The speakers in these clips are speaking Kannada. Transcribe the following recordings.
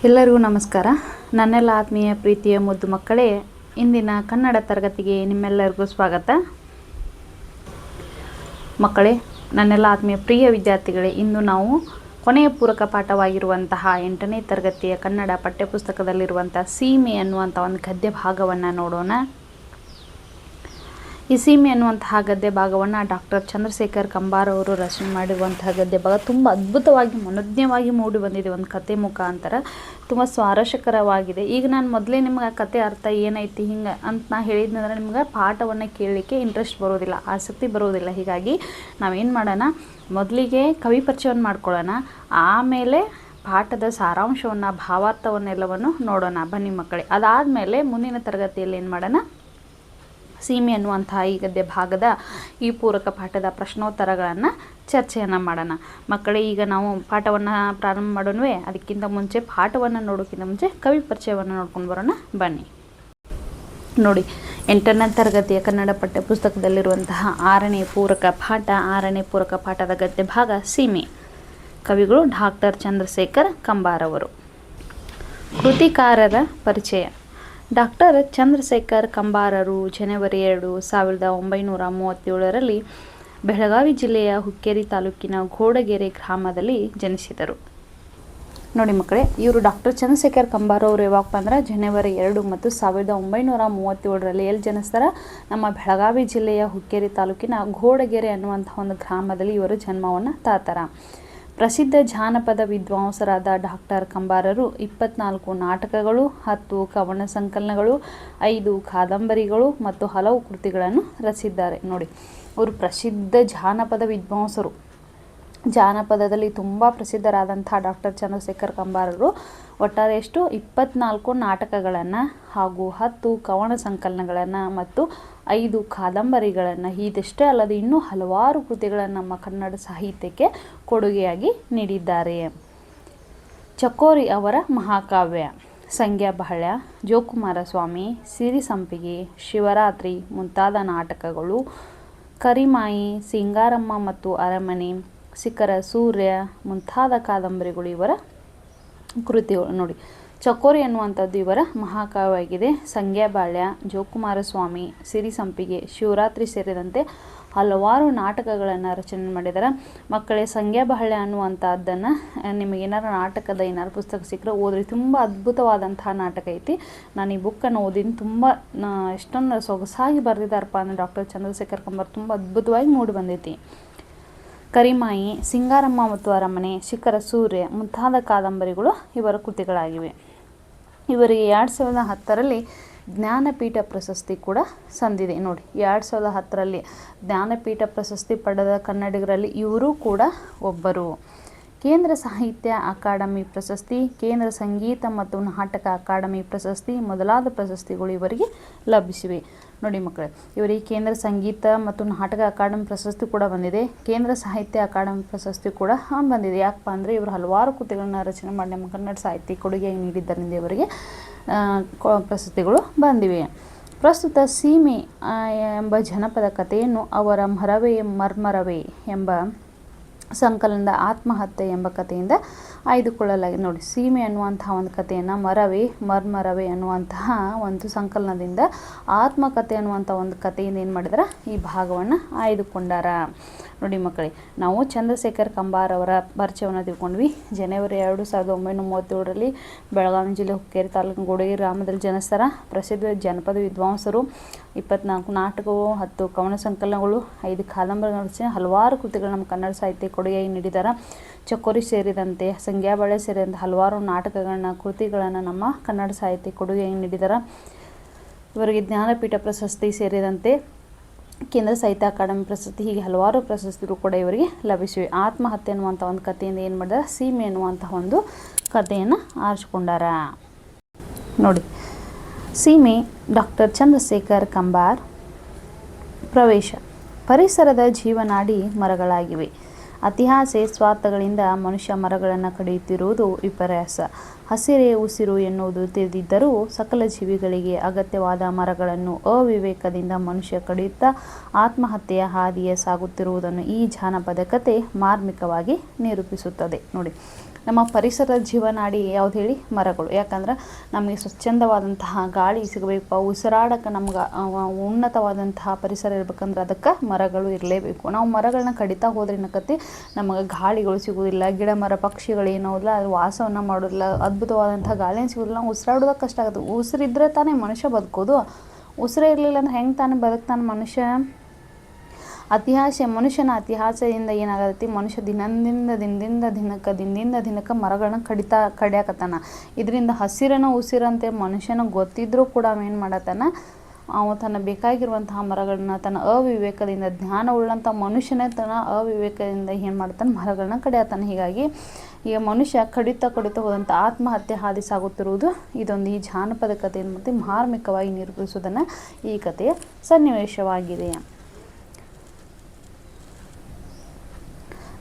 ಎಲ್ಲರಿಗೂ ನಮಸ್ಕಾರ. ನನ್ನೆಲ್ಲ ಆತ್ಮೀಯ ಪ್ರೀತಿಯ ಮುದ್ದು ಮಕ್ಕಳೇ, ಇಂದಿನ ಕನ್ನಡ ತರಗತಿಗೆ ನಿಮ್ಮೆಲ್ಲರಿಗೂ ಸ್ವಾಗತ. ಮಕ್ಕಳೇ, ನನ್ನೆಲ್ಲ ಆತ್ಮೀಯ ಪ್ರಿಯ ವಿದ್ಯಾರ್ಥಿಗಳೇ, ಇಂದು ನಾವು ಕೊನೆಯ ಪೂರಕ ಪಾಠವಾಗಿರುವಂತಹ 8ನೇ ತರಗತಿಯ ಕನ್ನಡ ಪಠ್ಯಪುಸ್ತಕದಲ್ಲಿರುವಂಥ ಸೀಮೆ ಅನ್ನುವಂಥ ಒಂದು ಗದ್ಯ ಭಾಗವನ್ನು ನೋಡೋಣ. ಈ ಸೀಮೆ ಅನ್ನುವಂತಹ ಗದ್ಯ ಭಾಗವನ್ನು ಡಾಕ್ಟರ್ ಚಂದ್ರಶೇಖರ್ ಕಂಬಾರ್ ಅವರು ರಚನೆ ಮಾಡಿರುವಂತಹ ಗದ್ಯ ಭಾಗ ತುಂಬ ಅದ್ಭುತವಾಗಿ ಮನೋಜ್ಞವಾಗಿ ಮೂಡಿ ಬಂದಿದೆ. ಒಂದು ಕತೆ ಮುಖಾಂತರ ತುಂಬ ಸ್ವಾರಸ್ಯಕರವಾಗಿದೆ. ಈಗ ನಾನು ಮೊದಲೇ ನಿಮ್ಗೆ ಆ ಕತೆ ಅರ್ಥ ಏನೈತಿ ಹಿಂಗೆ ಅಂತ ನಾ ಹೇಳಿದ್ನಂದ್ರೆ ನಿಮ್ಗೆ ಪಾಠವನ್ನು ಕೇಳಲಿಕ್ಕೆ ಇಂಟ್ರೆಸ್ಟ್ ಬರೋದಿಲ್ಲ, ಆಸಕ್ತಿ ಬರೋದಿಲ್ಲ. ಹೀಗಾಗಿ ನಾವೇನು ಮಾಡೋಣ, ಮೊದಲಿಗೆ ಕವಿ ಪರಿಚಯವನ್ನು ಮಾಡ್ಕೊಳ್ಳೋಣ, ಆಮೇಲೆ ಪಾಠದ ಸಾರಾಂಶವನ್ನು, ಭಾವಾರ್ಥವನ್ನೆಲ್ಲವನ್ನು ನೋಡೋಣ. ಬನ್ನಿ ಮಕ್ಕಳೇ. ಅದಾದಮೇಲೆ ಮುಂದಿನ ತರಗತಿಯಲ್ಲಿ ಏನು ಮಾಡೋಣ, ಸೀಮೆ ಅನ್ನುವಂತಹ ಈ ಗದ್ಯ ಭಾಗದ ಈ ಪೂರಕ ಪಾಠದ ಪ್ರಶ್ನೋತ್ತರಗಳನ್ನು ಚರ್ಚೆಯನ್ನು ಮಾಡೋಣ. ಮಕ್ಕಳೇ, ಈಗ ನಾವು ಪಾಠವನ್ನು ಪ್ರಾರಂಭ ಮಾಡೋಣವೇ? ಅದಕ್ಕಿಂತ ಮುಂಚೆ ಪಾಠವನ್ನು ನೋಡೋಕ್ಕಿಂತ ಮುಂಚೆ ಕವಿ ಪರಿಚಯವನ್ನು ನೋಡ್ಕೊಂಡು ಬರೋಣ. ಬನ್ನಿ ನೋಡಿ. 8ನೇ ತರಗತಿಯ ಕನ್ನಡ ಪಠ್ಯಪುಸ್ತಕದಲ್ಲಿರುವಂತಹ 6ನೇ ಪೂರಕ ಪಾಠದ ಗದ್ಯ ಭಾಗ ಸೀಮೆ. ಕವಿಗಳು ಡಾಕ್ಟರ್ ಚಂದ್ರಶೇಖರ್ ಕಂಬಾರ್ ಅವರು. ಕೃತಿಕಾರರ ಪರಿಚಯ. ಡಾಕ್ಟರ್ ಚಂದ್ರಶೇಖರ್ ಕಂಬಾರರು ಜನವರಿ 2, 1937ರಲ್ಲಿ ಬೆಳಗಾವಿ ಜಿಲ್ಲೆಯ ಹುಕ್ಕೇರಿ ತಾಲೂಕಿನ ಘೋಡಗೆರೆ ಗ್ರಾಮದಲ್ಲಿ ಜನಿಸಿದರು. ನೋಡಿ ಮಕ್ಕಳೇ, ಇವರು ಡಾಕ್ಟರ್ ಚಂದ್ರಶೇಖರ್ ಕಂಬಾರ್ ಅವರು ಯಾವಾಗಪ್ಪ ಅಂದ್ರೆ ಜನವರಿ 2 ಮತ್ತು 1937ರಲ್ಲಿ ಎಲ್ಲಿ ಜನಿಸ್ತಾರ? ನಮ್ಮ ಬೆಳಗಾವಿ ಜಿಲ್ಲೆಯ ಹುಕ್ಕೇರಿ ತಾಲೂಕಿನ ಘೋಡಗೆರೆ ಅನ್ನುವಂಥ ಒಂದು ಗ್ರಾಮದಲ್ಲಿ ಇವರು ಜನ್ಮವನ್ನು ತಾಳ್ತಾರ. ಪ್ರಸಿದ್ಧ ಜಾನಪದ ವಿದ್ವಾಂಸರಾದ ಡಾಕ್ಟರ್ ಕಂಬಾರರು 24 ನಾಟಕಗಳು, 10 ಕವನ ಸಂಕಲನಗಳು, 5 ಕಾದಂಬರಿಗಳು ಮತ್ತು ಹಲವು ಕೃತಿಗಳನ್ನು ರಚಿಸಿದ್ದಾರೆ. ನೋಡಿ, ಅವರು ಪ್ರಸಿದ್ಧ ಜಾನಪದ ವಿದ್ವಾಂಸರು. ಜಾನಪದದಲ್ಲಿ ತುಂಬ ಪ್ರಸಿದ್ಧರಾದಂಥ ಡಾಕ್ಟರ್ ಚಂದ್ರಶೇಖರ್ ಕಂಬಾರರು ಒಟ್ಟಾರೆ ಎಷ್ಟು 24 ನಾಟಕಗಳನ್ನು ಹಾಗೂ 10 ಕವನ ಸಂಕಲನಗಳನ್ನು ಮತ್ತು 5 ಕಾದಂಬರಿಗಳನ್ನು, ಇದಷ್ಟೇ ಅಲ್ಲದೆ ಇನ್ನೂ ಹಲವಾರು ಕೃತಿಗಳನ್ನು ನಮ್ಮ ಕನ್ನಡ ಸಾಹಿತ್ಯಕ್ಕೆ ಕೊಡುಗೆಯಾಗಿ ನೀಡಿದ್ದಾರೆ. ಚಕೋರಿ ಅವರ ಮಹಾಕಾವ್ಯ, ಸಂಗ್ಯಾಬಹಳ್ಯ, ಜೋಕುಮಾರ ಸ್ವಾಮಿ, ಸಿರಿಸಂಪಿಗೆ, ಶಿವರಾತ್ರಿ ಮುಂತಾದ ನಾಟಕಗಳು, ಕರಿಮಾಯಿ, ಸಿಂಗಾರಮ್ಮ ಮತ್ತು ಅರಮನೆ, ಶಿಖರ ಸೂರ್ಯ ಮುಂತಾದ ಕಾದಂಬರಿಗಳು ಇವರ ಕೃತಿಗಳು. ನೋಡಿ, ಚಕೋರಿ ಅನ್ನುವಂಥದ್ದು ಇವರ ಮಹಾಕಾವ್ಯವಾಗಿದೆ. ಸಂಗ್ಯಾಬಾಳ್ಯ, ಜೋಕುಮಾರ ಸ್ವಾಮಿ, ಸಿರಿಸಂಪಿಗೆ, ಶಿವರಾತ್ರಿ ಸೇರಿದಂತೆ ಹಲವಾರು ನಾಟಕಗಳನ್ನು ರಚನೆ ಮಾಡಿದ್ದಾರೆ. ಮಕ್ಕಳೇ, ಸಂಗ್ಯಾಬಾಳ್ಯ ಅನ್ನುವಂಥದ್ದನ್ನು ನಿಮಗೇನಾರು ನಾಟಕದ ಏನಾರು ಪುಸ್ತಕ ಸಿಕ್ಕರೆ ಓದ್ರಿ. ತುಂಬ ಅದ್ಭುತವಾದಂತಹ ನಾಟಕ ಐತಿ. ನಾನು ಈ ಬುಕ್ಕನ್ನು ಓದಿನ ತುಂಬ ಎಷ್ಟೊಂದು ಸೊಗಸಾಗಿ ಬರೆದಿದ್ದಾರಪ್ಪ ಅಂದರೆ ಡಾಕ್ಟರ್ ಚಂದ್ರಶೇಖರ್ ಕಂಬಾರ್, ತುಂಬ ಅದ್ಭುತವಾಗಿ ಮೂಡಿ ಬಂದೈತಿ. ಕರಿಮಾಯಿ, ಸಿಂಗಾರಮ್ಮ ಮತ್ತು ಅರಮನೆ, ಶಿಖರ ಸೂರ್ಯ ಮುಂತಾದ ಕಾದಂಬರಿಗಳು ಇವರ ಕೃತಿಗಳಾಗಿವೆ. ಇವರಿಗೆ 2010ರಲ್ಲಿ ಜ್ಞಾನಪೀಠ ಪ್ರಶಸ್ತಿ ಕೂಡ ಸಂದಿದೆ. ನೋಡಿ, 2010ರಲ್ಲಿ ಜ್ಞಾನಪೀಠ ಪ್ರಶಸ್ತಿ ಪಡೆದ ಕನ್ನಡಿಗರಲ್ಲಿ ಇವರು ಕೂಡ ಒಬ್ಬರು. ಕೇಂದ್ರ ಸಾಹಿತ್ಯ ಅಕಾಡೆಮಿ ಪ್ರಶಸ್ತಿ, ಕೇಂದ್ರ ಸಂಗೀತ ಮತ್ತು ನಾಟಕ ಅಕಾಡೆಮಿ ಪ್ರಶಸ್ತಿ ಮೊದಲಾದ ಪ್ರಶಸ್ತಿಗಳು ಇವರಿಗೆ ಲಭಿಸಿವೆ. ನೋಡಿ ಮಕ್ಕಳೇ, ಇವರಿಗೆ ಕೇಂದ್ರ ಸಂಗೀತ ಮತ್ತು ನಾಟಕ ಅಕಾಡೆಮಿ ಪ್ರಶಸ್ತಿ ಕೂಡ ಬಂದಿದೆ. ಕೇಂದ್ರ ಸಾಹಿತ್ಯ ಅಕಾಡೆಮಿ ಪ್ರಶಸ್ತಿ ಕೂಡ ಬಂದಿದೆ. ಯಾಕಪ್ಪ ಅಂದರೆ ಇವರು ಹಲವಾರು ಕೃತಿಗಳನ್ನ ರಚನೆ ಮಾಡಿ ನಮ್ಮ ಕನ್ನಡ ಸಾಹಿತ್ಯ ಕೊಡುಗೆಯಾಗಿ ನೀಡಿದ್ದರಿಂದ ಇವರಿಗೆ ಪ್ರಶಸ್ತಿಗಳು ಬಂದಿವೆ. ಪ್ರಸ್ತುತ ಸೀಮೆ ಎಂಬ ಜನಪದ ಕಥೆಯನ್ನು ಅವರ ಮರ್ಮರವೇ ಎಂಬ ಸಂಕಲನದ ಆತ್ಮಹತ್ಯೆ ಎಂಬ ಕಥೆಯಿಂದ ಆಯ್ದುಕೊಳ್ಳಲಾಗಿದೆ. ನೋಡಿ, ಸೀಮೆ ಅನ್ನುವಂತಹ ಒಂದು ಕಥೆಯನ್ನು ಮರ್ಮರವೇ ಅನ್ನುವಂತಹ ಒಂದು ಸಂಕಲನದಿಂದ ಆತ್ಮಕಥೆ ಅನ್ನುವಂಥ ಒಂದು ಕಥೆಯಿಂದ ಏನು ಮಾಡಿದಾರೆ, ಈ ಭಾಗವನ್ನು ಆಯ್ದುಕೊಂಡಾರ. ನೋಡಿ ಮಕ್ಕಳೇ, ನಾವು ಚಂದ್ರಶೇಖರ್ ಕಂಬಾರ್ ಅವರ ಪರಿಚಯವನ್ನು ತಿಳ್ಕೊಂಡ್ವಿ. ಜನವರಿ 2, 1937ರಲ್ಲಿ ಬೆಳಗಾವಿ ಜಿಲ್ಲೆ ಹುಕ್ಕೇರಿ ತಾಲೂಕಿನ ಘೋಡಗೆರೆ ಗ್ರಾಮದಲ್ಲಿ ಜನಿಸ್ತಾರ. ಪ್ರಸಿದ್ಧ ಜನಪದ ವಿದ್ವಾಂಸರು. 24 ನಾಟಕಗಳು, 10 ಕವನ ಸಂಕಲನಗಳು, 5 ಕಾದಂಬರಿಗಳ ರಚನೆ, ಹಲವಾರು ಕೃತಿಗಳು ನಮ್ಮ ಕನ್ನಡ ಸಾಹಿತ್ಯ ಕೊಡುಗೆಯಾಗಿ ನೀಡಿದ್ದಾರೆ. ಚಕೋರಿ ಸೇರಿದಂತೆ, ಸಂಗ್ಯಾಬಾಳ್ಯ ಸೇರಿದಂತೆ ಹಲವಾರು ನಾಟಕಗಳನ್ನ, ಕೃತಿಗಳನ್ನು ನಮ್ಮ ಕನ್ನಡ ಸಾಹಿತ್ಯ ಕೊಡುಗೆಯಾಗಿ ನೀಡಿದ್ದಾರೆ. ಇವರಿಗೆ ಜ್ಞಾನಪೀಠ ಪ್ರಶಸ್ತಿ ಸೇರಿದಂತೆ ಕೇಂದ್ರ ಸಾಹಿತ್ಯ ಅಕಾಡೆಮಿ ಪ್ರಶಸ್ತಿ, ಹೀಗೆ ಹಲವಾರು ಪ್ರಶಸ್ತಿಗಳು ಕೂಡ ಇವರಿಗೆ ಲಭಿಸಿವೆ. ಆತ್ಮಹತ್ಯೆ ಅನ್ನುವಂಥ ಒಂದು ಕಥೆಯಿಂದ ಏನು ಮಾಡಿದಾರೆ, ಸೀಮೆ ಅನ್ನುವಂತಹ ಒಂದು ಕಥೆಯನ್ನು ಆರಿಸಿಕೊಂಡಾರ. ನೋಡಿ, ಸೀಮೆ ಡಾಕ್ಟರ್ ಚಂದ್ರಶೇಖರ್ ಕಂಬಾರ್. ಪ್ರವೇಶ. ಪರಿಸರದ ಜೀವನಾಡಿ ಮರಗಳಾಗಿವೆ. ಅತಿಯಾಸೆ ಸ್ವಾರ್ಥಗಳಿಂದ ಮನುಷ್ಯ ಮರಗಳನ್ನು ಕಡಿಯುತ್ತಿರುವುದು ವಿಪರ್ಯಾಸ. ಹಸಿರೇ ಉಸಿರು ಎನ್ನುವುದು ತಿಳಿದಿದ್ದರೂ ಸಕಲ ಜೀವಿಗಳಿಗೆ ಅಗತ್ಯವಾದ ಮರಗಳನ್ನು ಅವಿವೇಕದಿಂದ ಮನುಷ್ಯ ಕಡಿಯುತ್ತಾ ಆತ್ಮಹತ್ಯೆಯ ಹಾದಿಯ ಸಾಗುತ್ತಿರುವುದನ್ನು ಈ ಜಾನಪದ ಕತೆ ಮಾರ್ಮಿಕವಾಗಿ ನಿರೂಪಿಸುತ್ತದೆ. ನೋಡಿ, ನಮ್ಮ ಪರಿಸರದ ಜೀವನಾಡಿ ಯಾವ್ದು ಹೇಳಿ? ಮರಗಳು. ಯಾಕಂದ್ರೆ ನಮಗೆ ಸ್ವಚ್ಛಂದವಾದಂತಹ ಗಾಳಿ ಸಿಗಬೇಕು, ಉಸಿರಾಡಕ್ಕೆ ನಮ್ಗೆ ಉನ್ನತವಾದಂತಹ ಪರಿಸರ ಇರಬೇಕಂದ್ರೆ ಅದಕ್ಕೆ ಮರಗಳು ಇರಲೇಬೇಕು. ನಾವು ಮರಗಳನ್ನ ಕಡಿತಾ ಹೋದ್ರೆ ಏನಕ್ಕತಿ, ನಮಗೆ ಗಾಳಿಗಳು ಸಿಗೋದಿಲ್ಲ, ಗಿಡ ಮರ ಪಕ್ಷಿಗಳು ಏನೋಲ್ಲ, ಅದು ವಾಸವನ್ನು ಮಾಡೋದಿಲ್ಲ, ಅದ್ಭುತವಾದಂಥ ಗಾಳಿನ ಸಿಗೋದಿಲ್ಲ, ನಾವು ಉಸಿರಾಡೋದಕ್ಕೆ ಕಷ್ಟ ಆಗುತ್ತೆ. ಉಸಿರಿದ್ರೆ ತಾನೇ ಮನುಷ್ಯ ಬದುಕೋದು. ಉಸಿರೇ ಇರಲಿಲ್ಲ ಅಂದ್ರೆ ಹೆಂಗೆ ತಾನೇ ಬದುಕ್ತಾನೆ ಮನುಷ್ಯ? ಮನುಷ್ಯನ ಅತಿಯಾಸೆಯಿಂದ ಏನಾಗತ್ತೆ, ಮನುಷ್ಯ ದಿನದಿಂದ ದಿನಕ್ಕೆ ಮರಗಳನ್ನ ಕಡಿಯಾಕತ್ತಾನ. ಇದರಿಂದ ಹಸಿರನ ಉಸಿರಂತೆ ಮನುಷ್ಯನ ಗೊತ್ತಿದ್ರೂ ಕೂಡ ಏನು ಮಾಡತ್ತಾನ, ಅವ ತನ್ನ ಬೇಕಾಗಿರುವಂತಹ ಮರಗಳನ್ನ ತನ್ನ ಅವಿವೇಕದಿಂದ, ಜ್ಞಾನ ಉಳ್ಳಂಥ ಮನುಷ್ಯನೇ ತನ್ನ ಅವಿವೇಕದಿಂದ ಏನು ಮಾಡ್ತಾನೆ, ಮರಗಳನ್ನ ಕಡಿಯತ್ತಾನೆ. ಹೀಗಾಗಿ ಈಗ ಮನುಷ್ಯ ಕಡಿತಾ ಹೋದಂಥ ಆತ್ಮಹತ್ಯೆ ಹಾದಿ ಸಾಗುತ್ತಿರುವುದು ಇದೊಂದು ಈ ಜಾನಪದ ಕಥೆಯನ್ನು ಮತ್ತು ಮಾರ್ಮಿಕವಾಗಿ ನಿರೂಪಿಸುವುದನ್ನು ಈ ಕಥೆಯ ಸನ್ನಿವೇಶವಾಗಿದೆ.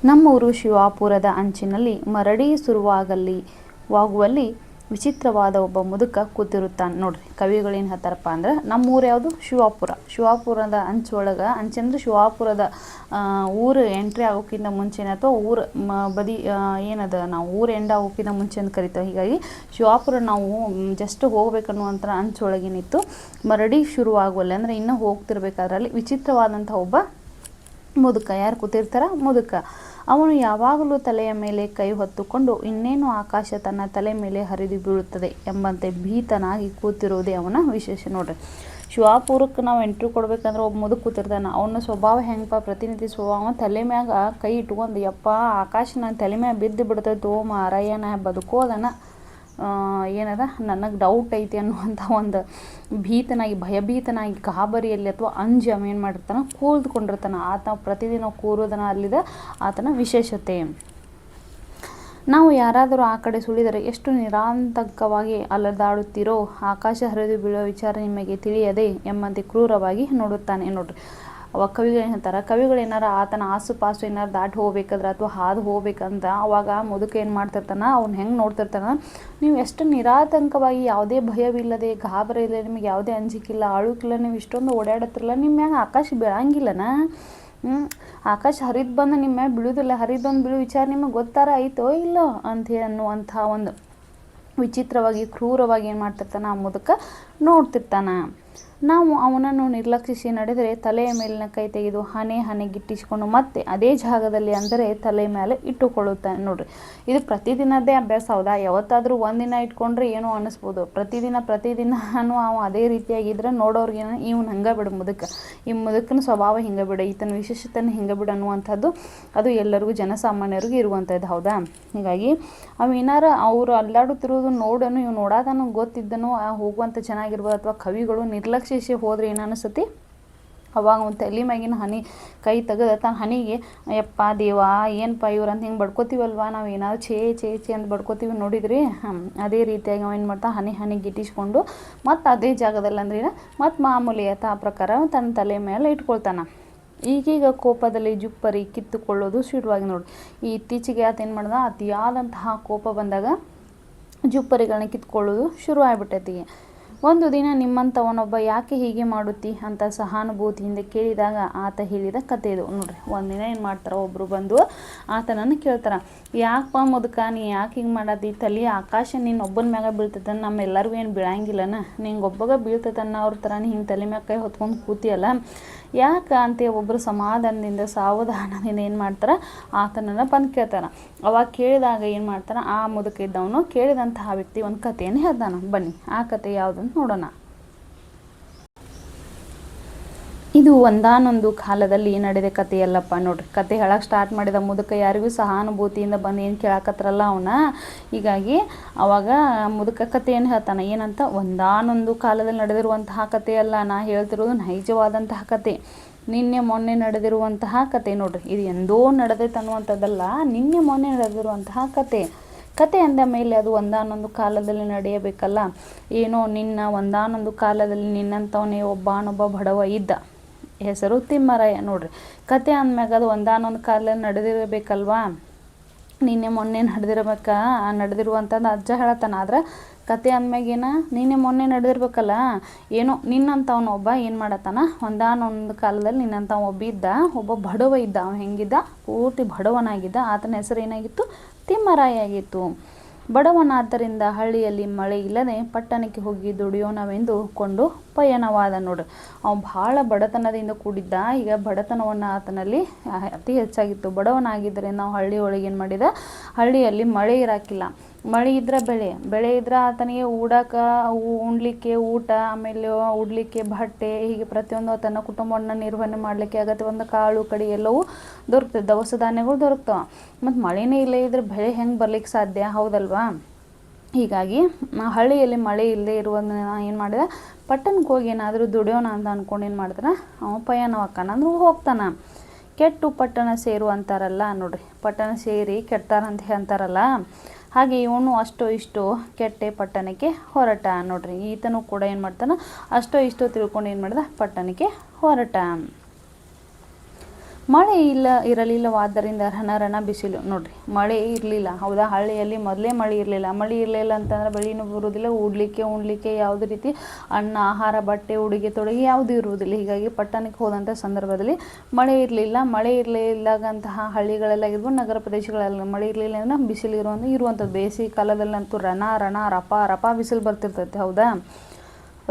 ನಮ್ಮೂರು ಶಿವಾಪುರದ ಅಂಚಿನಲ್ಲಿ ಮರಡಿ ಶುರುವಾಗುವಲ್ಲಿ ವಿಚಿತ್ರವಾದ ಒಬ್ಬ ಮುದುಕ ಕೂತಿರುತ್ತಾನೆ. ನೋಡ್ರಿ, ಕವಿಗಳೇನು ಹೇಳ್ತಾರಪ್ಪ ಅಂದ್ರೆ, ನಮ್ಮೂರು ಯಾವುದು? ಶಿವಾಪುರದ ಅಂಚಂದ್ರೆ ಶಿವಾಪುರದ ಊರು ಎಂಟ್ರಿ ಆಗೋಕ್ಕಿಂತ ಮುಂಚೆನೇ ಅಥವಾ ಊರು ಬದಿ ಏನದ ನಾವು ಊರು ಎಂಡ್ ಆಗೋಕ್ಕಿಂತ ಮುಂಚೆ ಅಂತ ಕರಿತೇವೆ. ಹೀಗಾಗಿ ಶಿವಾಪುರ ನಾವು ಜಸ್ಟ್ ಹೋಗ್ಬೇಕನ್ನುವಂಥ ಅಂಚೊಳಗೇನಿತ್ತು. ಮರಡಿ ಶುರುವಾಗುವಲ್ಲಿ ಅಂದರೆ ಇನ್ನೂ ಹೋಗ್ತಿರ್ಬೇಕಾದ್ರಲ್ಲಿ ವಿಚಿತ್ರವಾದಂಥ ಒಬ್ಬ ಮುದುಕ. ಯಾರು ಕೂತಿರ್ತಾರ? ಮುದುಕ. ಅವನು ಯಾವಾಗಲೂ ತಲೆಯ ಮೇಲೆ ಕೈ ಹೊತ್ತುಕೊಂಡು ಇನ್ನೇನು ಆಕಾಶ ತನ್ನ ತಲೆ ಮೇಲೆ ಹರಿದು ಬೀಳುತ್ತದೆ ಎಂಬಂತೆ ಭೀತನಾಗಿ ಕೂತಿರುವುದೇ ಅವನ ವಿಶೇಷ. ನೋಡ್ರಿ, ಶಿವಾಪುರಕ್ಕೆ ನಾವು ಎಂಟ್ರಿ ಕೊಡ್ಬೇಕಂದ್ರೆ ಒಬ್ಬ ಮುದುಕ ಕೂತಿರ್ತಾನೆ. ಅವನ ಸ್ವಭಾವ ಹೆಂಗಪ್ಪ, ಪ್ರತಿನಿಧಿ ಸ್ವಭಾವ, ತಲೆ ಮ್ಯಾಗ ಕೈ ಇಟ್ಕೊಂಡು ಯಪ್ಪ ಆಕಾಶ ನನ್ನ ತಲೆ ಮ್ಯಾಗ ಬಿದ್ದು ಬಿಡ್ತೈತೋ ಮಾರಾಯ, ನಾ ಬದುಕೋದನ ಏನದ ನನಗೆ ಡೌಟ್ ಐತಿ ಅನ್ನುವಂಥ ಒಂದು ಭಯಭೀತನಾಗಿ ಗಾಬರಿಯಲ್ಲಿ ಅಥವಾ ಅಂಜಿ ಅವ ಏನು ಮಾಡಿರ್ತಾನೆ, ಕೂತ್ಕೊಂಡಿರ್ತಾನೆ. ಆತ ಪ್ರತಿದಿನ ಕೂರೋದನ್ನ ಅಲ್ಲಿದೆ ಆತನ ವಿಶೇಷತೆ. ನಾವು ಯಾರಾದರೂ ಆ ಕಡೆ ಸುಳಿದರೆ ಎಷ್ಟು ನಿರಾತಂಕವಾಗಿ ಅಲೆದಾಡುತ್ತೀರೋ, ಆಕಾಶ ಹರಿದು ಬೀಳುವ ವಿಚಾರ ನಿಮಗೆ ತಿಳಿಯದೆ ಎಂಬಂತೆ ಕ್ರೂರವಾಗಿ ನೋಡುತ್ತಾನೆ. ನೋಡ್ರಿ, ಅವಾಗ ಕವಿಗಳು ಏನು ಹೇಳ್ತಾರೆ, ಕವಿಗಳು ಏನಾರ ಆತನ ಆಸುಪಾಸು ಏನಾರು ದಾಟಿ ಹೋಗ್ಬೇಕಾದ್ರೆ ಅಥವಾ ಹಾದು ಹೋಗ್ಬೇಕಂತ ಅವಾಗ ಮುದುಕ ಏನು ಮಾಡ್ತಿರ್ತಾನ, ಅವ್ನು ಹೆಂಗೆ ನೋಡ್ತಿರ್ತಾನ, ನೀವು ಎಷ್ಟು ನಿರಾತಂಕವಾಗಿ ಯಾವುದೇ ಭಯವಿಲ್ಲದೆ ಗಾಬರಿ ಇಲ್ಲ, ನಿಮಗೆ ಯಾವುದೇ ಅಂಜಿಕಿಲ್ಲ, ಅಳುಕಿಲ್ಲ, ನೀವು ಇಷ್ಟೊಂದು ಓಡಾಡತ್ತಿರಲ್ಲ, ನಿಮ್ಮ ಮ್ಯಾಗ ಆಕಾಶ ಬೀಳಂಗಿಲ್ಲನ, ಆಕಾಶ ಹರಿದು ಬಂದು ನಿಮ್ಮ ಮ್ಯಾಗ ಬೀಳುವುದಿಲ್ಲ, ಹರಿದೊಂದು ಬೀಳು ವಿಚಾರ ನಿಮಗೆ ಗೊತ್ತಾರ ಐತೋ ಇಲ್ಲೋ ಅಂತ ಅನ್ನುವಂಥ ಒಂದು ವಿಚಿತ್ರವಾಗಿ ಕ್ರೂರವಾಗಿ ಏನು ಮಾಡ್ತಿರ್ತಾನೆ ಆ ಮುದುಕ ನೋಡ್ತಿರ್ತಾನ. ನಾವು ಅವನನ್ನು ನಿರ್ಲಕ್ಷಿಸಿ ನಡೆದರೆ ತಲೆಯ ಮೇಲಿನ ಕೈ ತೆಗೆದು ಹನೆಗಿಟ್ಟಿಸಿಕೊಂಡು ಮತ್ತೆ ಅದೇ ಜಾಗದಲ್ಲಿ ಅಂದರೆ ತಲೆ ಮೇಲೆ ಇಟ್ಟುಕೊಳ್ಳುತ್ತಾನೆ. ನೋಡ್ರಿ, ಇದು ಪ್ರತಿದಿನದ್ದೇ ಅಭ್ಯಾಸ ಹೌದಾ? ಯಾವತ್ತಾದರೂ ಒಂದಿನ ಇಟ್ಕೊಂಡ್ರೆ ಏನೋ ಅನ್ನಿಸ್ಬೋದು. ಪ್ರತಿದಿನ ಅವ ಅದೇ ರೀತಿಯಾಗಿದ್ರೆ ನೋಡೋರ್ಗೆ ಇವ್ನು ಹಂಗೆ ಬಿಡು ಈ ಮುದುಕನ ಸ್ವಭಾವ ಹಿಂಗೆ ಬಿಡು, ಈತನ ವಿಶೇಷತೆಯನ್ನು ಹಿಂಗೆ ಬಿಡು ಅನ್ನುವಂಥದ್ದು ಅದು ಎಲ್ಲರಿಗೂ ಜನಸಾಮಾನ್ಯರಿಗೂ ಇರುವಂಥದ್ದು. ಹೌದಾ? ಹೀಗಾಗಿ ಅವೇನಾರ ಅವರು ಅಲ್ಲಾಡುತ್ತಿರುವುದು ನೋಡೋನು, ಇವ್ ನೋಡೋದನ್ನು ಗೊತ್ತಿದ್ದನು ಹೋಗುವಂಥ ಚೆನ್ನಾಗಿರ್ಬೋದು. ಅಥವಾ ಕವಿಗಳು ನಿರ್ಲಕ್ಷಿಸಿ ಹೋದ್ರೆ ಏನು ಅನಿಸುತ್ತೆ, ಅವಾಗ ಒಂದು ತಲೆ ಮ್ಯಾಗಿನ ಕೈ ತೆಗೆದ ತನ್ನ ಹನಿಗೆ ಯಪ್ಪ ದೇವಾ ಏನಪ್ಪ ಇವ್ರು ಅಂತ ಹಿಂಗೆ ಬಡ್ಕೋತೀವಲ್ವ, ನಾವು ಏನಾದ್ರು ಚೇ ಅಂತ ಬಡ್ಕೋತೀವಿ ನೋಡಿದ್ರಿ, ಅದೇ ರೀತಿಯಾಗಿ ಅವ ಏನು ಮಾಡ್ತಾನೆ, ಹನಿಗೆ ಇಟ್ಟಿಸ್ಕೊಂಡು ಮತ್ತು ಅದೇ ಜಾಗದಲ್ಲಿ ಅಂದ್ರೆ ಮತ್ತು ಮಾಮೂಲಿ ಆ ಪ್ರಕಾರ ತನ್ನ ತಲೆ ಮೇಲೆ ಇಟ್ಕೊಳ್ತಾನೆ. ಈಗೀಗ ಕೋಪದಲ್ಲಿ ಜುಪ್ಪರಿ ಕಿತ್ತುಕೊಳ್ಳೋದು ಶುರುವಾಗಿ. ನೋಡಿ, ಈ ಇತ್ತೀಚೆಗೆ ಆತ ಏನು ಮಾಡ್ದ, ಅತಿಯಾದಂತಹ ಕೋಪ ಬಂದಾಗ ಜುಪ್ಪರಿಗಳನ್ನ ಕಿತ್ಕೊಳ್ಳೋದು ಶುರು ಆಗ್ಬಿಟ್ಟೈತಿ. ಒಂದು ದಿನ ನಿಮ್ಮಂಥವನೊಬ್ಬ ಯಾಕೆ ಹೀಗೆ ಮಾಡುತ್ತಿ ಅಂತ ಸಹಾನುಭೂತಿಯಿಂದ ಕೇಳಿದಾಗ ಆತ ಹೇಳಿದ ಕತೆ ಇದು. ನೋಡ್ರಿ, ಒಂದಿನ ಏನು ಮಾಡ್ತಾರೆ, ಒಬ್ಬರು ಬಂದು ಆತನನ್ನು ಕೇಳ್ತಾರೆ, ಯಾಕಪ್ಪ ಮುದುಕ ನೀ ಯಾಕೆ ಹಿಂಗೆ ಮಾಡತ್ತಿ, ತಲೆ ಆಕಾಶ ನೀನು ಒಬ್ಬನ ಮ್ಯಾಗ ಬೀಳ್ತೈತನ, ನಮ್ಮೆಲ್ಲರಿಗೂ ಏನು ಬೀಳಂಗಿಲ್ಲನ, ನಿಂಗೆ ಒಬ್ಬಗ ಬೀಳ್ತೈತನ್ನ ಅವ್ರ ಥರ ನೀ ಹಿಂಗೆ ತಲೆ ಮ್ಯಾಗ ಕೈ ಹೊತ್ಕೊಂಡು ಕೂತಿಯಲ್ಲ ಯಾಕೆ ಅಂತ ಒಬ್ಬರು ಸಮಾಧಾನದಿಂದ ಸಾವಧಾನದಿಂದ ಏನು ಮಾಡ್ತಾರೆ, ಆತನನ್ನು ಬಂದು ಕೇಳ್ತಾನೆ. ಅವಾಗ ಕೇಳಿದಾಗ ಏನು ಮಾಡ್ತಾನೆ, ಆ ಮುದುಕ ಇದ್ದವನು ಕೇಳಿದಂತಹ ವ್ಯಕ್ತಿ ಒಂದು ಕಥೆಯನ್ನು ಹೇಳ್ತಾನೆ. ಬನ್ನಿ ಆ ಕತೆ ಯಾವುದಂತ ನೋಡೋಣ. ಇದು ಒಂದಾನೊಂದು ಕಾಲದಲ್ಲಿ ನಡೆದ ಕಥೆಯಲ್ಲಪ್ಪ. ನೋಡ್ರಿ, ಕತೆ ಹೇಳಕ್ಕೆ ಸ್ಟಾರ್ಟ್ ಮಾಡಿದ ಮುದುಕ ಯಾರಿಗೂ ಸಹಾನುಭೂತಿಯಿಂದ ಬಂದು ಏನು ಕೇಳಕತ್ರಲ್ಲ ಅವನ. ಹೀಗಾಗಿ ಅವಾಗ ಮುದುಕ ಕಥೆಯನ್ನು ಹೇಳ್ತಾನೆ. ಏನಂತ, ಒಂದಾನೊಂದು ಕಾಲದಲ್ಲಿ ನಡೆದಿರುವಂತಹ ಕಥೆಯಲ್ಲ, ನಾ ಹೇಳ್ತಿರೋದು ನೈಜವಾದಂತಹ ಕತೆ, ನಿನ್ನೆ ಮೊನ್ನೆ ನಡೆದಿರುವಂತಹ ಕತೆ. ನೋಡ್ರಿ, ಇದು ಎಂದೋ ನಡೆದೈತೆ ಅನ್ನುವಂಥದ್ದಲ್ಲ, ನಿನ್ನೆ ಮೊನ್ನೆ ನಡೆದಿರುವಂತಹ ಕತೆ ಅಂದ ಮೇಲೆ ಅದು ಒಂದಾನೊಂದು ಕಾಲದಲ್ಲಿ ನಡೆಯಬೇಕಲ್ಲ. ಏನೋ ಒಂದಾನೊಂದು ಕಾಲದಲ್ಲಿ ನಿನ್ನಂಥವನೇ ಒಬ್ಬನೊಬ್ಬ ಬಡವ ಇದ್ದ. ಹೆಸರು ತಿಮ್ಮರಾಯ. ನೋಡ್ರಿ, ಕತೆ ಅಂದಮ್ಯಾಗ ಅದು ಒಂದಾನೊಂದು ಕಾಲದಲ್ಲಿ ನಡೆದಿರಬೇಕಲ್ವಾ, ನಿನ್ನೆ ಮೊನ್ನೆ ನಡೆದಿರುವಂಥದ್ದು ಅಜ್ಜ ಹೇಳತ್ತಾನ. ಆದ್ರೆ ಕತೆ ಅಂದ್ಮ್ಯಾಗೇನ ನಿನ್ನೆ ಮೊನ್ನೆ ನಡೆದಿರ್ಬೇಕಲ್ಲ, ಏನೋ ನಿನ್ನಂಥವ್ನು ಒಬ್ಬ ಏನು ಮಾಡತ್ತಾನ, ಒಂದಾನೊಂದು ಕಾಲದಲ್ಲಿ ನಿನ್ನಂಥವ್ ಒಬ್ಬ ಇದ್ದ, ಒಬ್ಬ ಬಡವ ಇದ್ದ. ಅವನು ಹೆಂಗಿದ್ದ, ಪೂರ್ತಿ ಬಡವನಾಗಿದ್ದ. ಆತನ ಹೆಸರು ಏನಾಗಿತ್ತು, ತಿಮ್ಮರಾಯ ಆಗಿತ್ತು. ಬಡವನಾದ್ದರಿಂದ ಹಳ್ಳಿಯಲ್ಲಿ ಮಳೆ ಇಲ್ಲದೆ ಪಟ್ಟಣಕ್ಕೆ ಹೋಗಿ ದುಡಿಯೋಣವೆಂದು ಕೊಂಡು ಪಯಣವಾದ. ನೋಡ್ರಿ, ಅವನು ಭಾಳ ಬಡತನದಿಂದ ಕೂಡಿದ್ದ. ಈಗ ಬಡತನವನ್ನು ಆತನಲ್ಲಿ ಅತಿ ಹೆಚ್ಚಾಗಿತ್ತು. ಬಡವನಾಗಿದ್ದರಿಂದ ನಾವು ಹಳ್ಳಿ ಒಳಗೆ ಏನು ಮಾಡಿದ, ಹಳ್ಳಿಯಲ್ಲಿ ಮಳೆ ಇರಾಕಿಲ್ಲ. ಮಳೆ ಇದ್ರೆ ಬೆಳೆ ಇದ್ರೆ ಆತನಿಗೆ ಉಣ್ಲಿಕ್ಕೆ ಊಟ, ಆಮೇಲೆ ಉಡ್ಲಿಕ್ಕೆ ಬಟ್ಟೆ, ಹೀಗೆ ಪ್ರತಿಯೊಂದು ತನ್ನ ಕುಟುಂಬವನ್ನು ನಿರ್ವಹಣೆ ಮಾಡಲಿಕ್ಕೆ ಅಗತ್ಯ ಒಂದು ಕಾಳು ಕಡಿ ಎಲ್ಲವೂ ದೊರಕ್ತದೆ, ದವಸ ಧಾನ್ಯಗಳು ದೊರಕ್ತಾವ. ಮತ್ತು ಮಳೆನೇ ಇಲ್ಲೇ ಇದ್ರೆ ಬೆಳೆ ಹೆಂಗೆ ಬರ್ಲಿಕ್ಕೆ ಸಾಧ್ಯ, ಹೌದಲ್ವಾ? ಹೀಗಾಗಿ ಹಳ್ಳಿಯಲ್ಲಿ ಮಳೆ ಇಲ್ಲದೆ ಇರುವುದನ್ನ ಏನು ಮಾಡಿದ, ಪಟ್ಟಣಕ್ಕೆ ಹೋಗಿ ಏನಾದರೂ ದುಡಿಯೋಣ ಅಂತ ಅಂದ್ಕೊಂಡು ಏನು ಮಾಡ್ತಾನೆ, ಅವನು ಪಯಣವಾಗ್ತಾನ, ಅಂದ್ರೆ ಹೋಗ್ತಾನೆ. ಕೆಟ್ಟು ಪಟ್ಟಣ ಸೇರು ಅಂತಾರಲ್ಲ, ನೋಡ್ರಿ, ಪಟ್ಟಣ ಸೇರಿ ಕೆಡ್ತಾರಂತ ಅಂತಾರಲ್ಲ, ಹಾಗೆ ಇವನು ಅಷ್ಟೋ ಇಷ್ಟೋ ಕೆಟ್ಟೆ ಪಟ್ಟಣಕ್ಕೆ ಹೊರಟ. ನೋಡ್ರಿ, ಈತನೂ ಕೂಡ ಏನು ಮಾಡ್ತಾನೆ, ಅಷ್ಟೋ ಇಷ್ಟೋ ತಿಳ್ಕೊಂಡು ಏನು ಮಾಡಿದ, ಪಟ್ಟಣಕ್ಕೆ ಹೊರಟ. ಮಳೆ ಇರಲಿಲ್ಲವಾದ್ದರಿಂದ ರಣ ಬಿಸಿಲು. ನೋಡ್ರಿ, ಮಳೆ ಇರಲಿಲ್ಲ, ಹೌದಾ? ಹಳ್ಳಿಯಲ್ಲಿ ಮೊದಲೇ ಮಳೆ ಇರಲಿಲ್ಲ ಅಂತಂದ್ರೆ ಬೆಳೆನೂ ಬರುವುದಿಲ್ಲ, ಉಣ್ಲಿಕ್ಕೆ ಯಾವುದೇ ರೀತಿ ಅನ್ನ, ಆಹಾರ, ಬಟ್ಟೆ, ಉಡುಗೆ ತೊಡುಗೆ ಯಾವುದೂ ಇರುವುದಿಲ್ಲ. ಹೀಗಾಗಿ ಪಟ್ಟಣಕ್ಕೆ ಹೋದಂಥ ಸಂದರ್ಭದಲ್ಲಿ ಮಳೆ ಇರಲಿಲ್ಲಂತಹ ಹಳ್ಳಿಗಳೆಲ್ಲ ಇರ್ಬೋದು, ನಗರ ಪ್ರದೇಶಗಳೆಲ್ಲ ಮಳೆ ಇರಲಿಲ್ಲ ಅಂದ್ರೆ ಬಿಸಿಲು ಇರುವಂಥದ್ದು. ಬೇಸಿಗೆ ಕಾಲದಲ್ಲಂತೂ ರಪ ಬಿಸಿಲು ಬರ್ತಿರ್ತೈತೆ, ಹೌದಾ?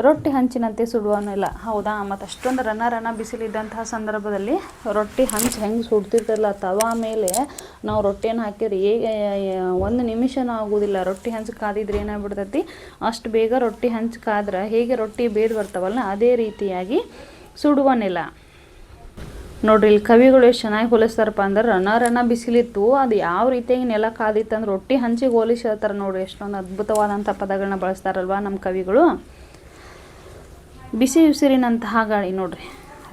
ರೊಟ್ಟಿ ಹಂಚಿನಂತೆ ಸುಡುವನಿಲ್ಲ, ಹೌದಾ? ಮತ್ತು ಅಷ್ಟೊಂದು ರಣ ಬಿಸಿಲಿದ್ದಂತಹ ಸಂದರ್ಭದಲ್ಲಿ ರೊಟ್ಟಿ ಹಂಚು ಹೆಂಗೆ ಸುಡ್ತಿರ್ತಲ್ಲ, ತವಾ ಮೇಲೆ ನಾವು ರೊಟ್ಟಿಯನ್ನು ಹಾಕಿದ್ರೆ ಒಂದು ನಿಮಿಷನೂ ಆಗೋದಿಲ್ಲ. ರೊಟ್ಟಿ ಹಂಚು ಕಾದಿದ್ರೆ ಏನಾಗ್ಬಿಡ್ತೈತಿ, ಅಷ್ಟು ಬೇಗ ರೊಟ್ಟಿ ಹಂಚು ಕಾದ್ರೆ ಹೇಗೆ ರೊಟ್ಟಿ ಬೇದು ಬರ್ತಾವಲ್ಲ, ಅದೇ ರೀತಿಯಾಗಿ ಸುಡುವನಿಲ್ಲ. ನೋಡ್ರಿ, ಇಲ್ಲಿ ಕವಿಗಳು ಎಷ್ಟು ಚೆನ್ನಾಗಿ ಹೋಲಿಸ್ತಾರಪ್ಪ ಅಂದ್ರೆ, ರಣ ಬಿಸಿಲಿತ್ತು, ಅದು ಯಾವ ರೀತಿಯಾಗಿ ನೆಲ ಕಾದಿತ್ತು ಅಂದ್ರೆ ರೊಟ್ಟಿ ಹಂಚಿಗೆ ಹೋಲಿಸಿ ಹೇಳ್ತಾರೆ. ನೋಡ್ರಿ, ಎಷ್ಟೊಂದು ಅದ್ಭುತವಾದಂಥ ಪದಗಳನ್ನ ಬಳಸ್ತಾರಲ್ವ ನಮ್ಮ ಕವಿಗಳು. ಬಿಸಿ ಉಸಿರಿನಂತಹ ಗಾಳಿ. ನೋಡ್ರಿ,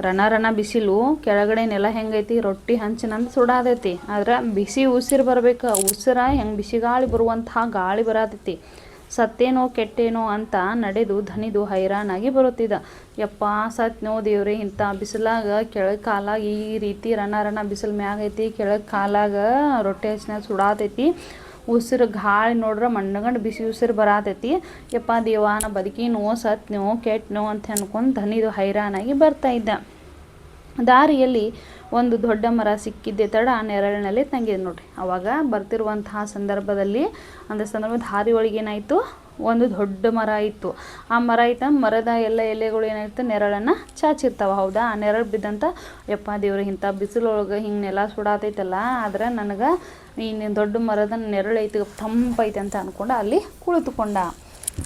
ರಣ ಬಿಸಿಲು, ಕೆಳಗಡೆ ನೆಲ ಹೆಂಗೈತಿ, ರೊಟ್ಟಿ ಹಂಚಿನಂತ ಸುಡಾದೈತಿ. ಆದ್ರೆ ಬಿಸಿ ಉಸಿರು ಬರ್ಬೇಕು, ಉಸಿರ ಹೆಂಗೆ ಬಿಸಿ ಗಾಳಿ ಬರುವಂತಹ ಗಾಳಿ ಬರತೈತಿ. ಸತ್ತೇನೋ ಕೆಟ್ಟೇನೋ ಅಂತ ನಡೆದು ಧನಿದು ಹೈರಾಣಾಗಿ ಬರುತ್ತಿದ್ದ. ಯಪ್ಪ ಸತ್ನೋ ದೇವ್ರೆ, ಇಂಥ ಬಿಸಿಲಾಗ ಕೆಳಗೆ ಕಾಲಾಗ ಈ ರೀತಿ ರಣ ಬಿಸಿಲು ಮ್ಯಾಗೈತಿ, ಕೆಳಗೆ ಕಾಲಾಗ ರೊಟ್ಟಿ ಹಚ್ಚಿನ ಸುಡಾತೈತಿ. ಉಸಿರು ಗಾಳಿ ನೋಡ್ರೆ ಮಣ್ಣಗಂಡು ಬಿಸಿ ಉಸಿರು ಬರತೈತಿ. ಯಪ್ಪ ದೇವಾನ ಬದುಕಿನೋ ಸತ್ನೋ ಕೆಟ್ಟನೋ ಅಂತ ಅನ್ಕೊಂಡು ಧನಿದು ಹೈರಾಣಾಗಿ ಬರ್ತಾ ಇದ್ದ. ದಾರಿಯಲ್ಲಿ ಒಂದು ದೊಡ್ಡ ಮರ ಸಿಕ್ಕಿದ್ದೆ ತಡ ನೆರಳಿನಲ್ಲಿ ತಂಗಿದೆ. ನೋಡ್ರಿ, ಅವಾಗ ಬರ್ತಿರುವಂತಹ ಸಂದರ್ಭದಲ್ಲಿ ದಾರಿ ಒಳಗೆ ಏನಾಯಿತು, ಒಂದು ದೊಡ್ಡ ಮರ ಇತ್ತು. ಆ ಮರದ ಎಲ್ಲ ಎಲೆಗಳು ಏನಾಯ್ತು, ನೆರಳನ್ನು ಚಾಚಿರ್ತಾವ, ಹೌದಾ? ಆ ನೆರಳು ಬಿದ್ದಂತ ಯಪ್ಪ ದೇವ್ರೆ, ಇಂಥ ಬಿಸಿಲೊಳಗೆ ಹಿಂಗೆ ನೆಲ ಸುಡಾತೈತಲ್ಲ, ಆದ್ರೆ ನನಗೆ ಇನ್ನು ದೊಡ್ಡ ಮರದ ನೆರಳೈತಿ, ತಂಪೈತೆ ಅಂತ ಅಂದ್ಕೊಂಡು ಅಲ್ಲಿ ಕುಳಿತುಕೊಂಡ.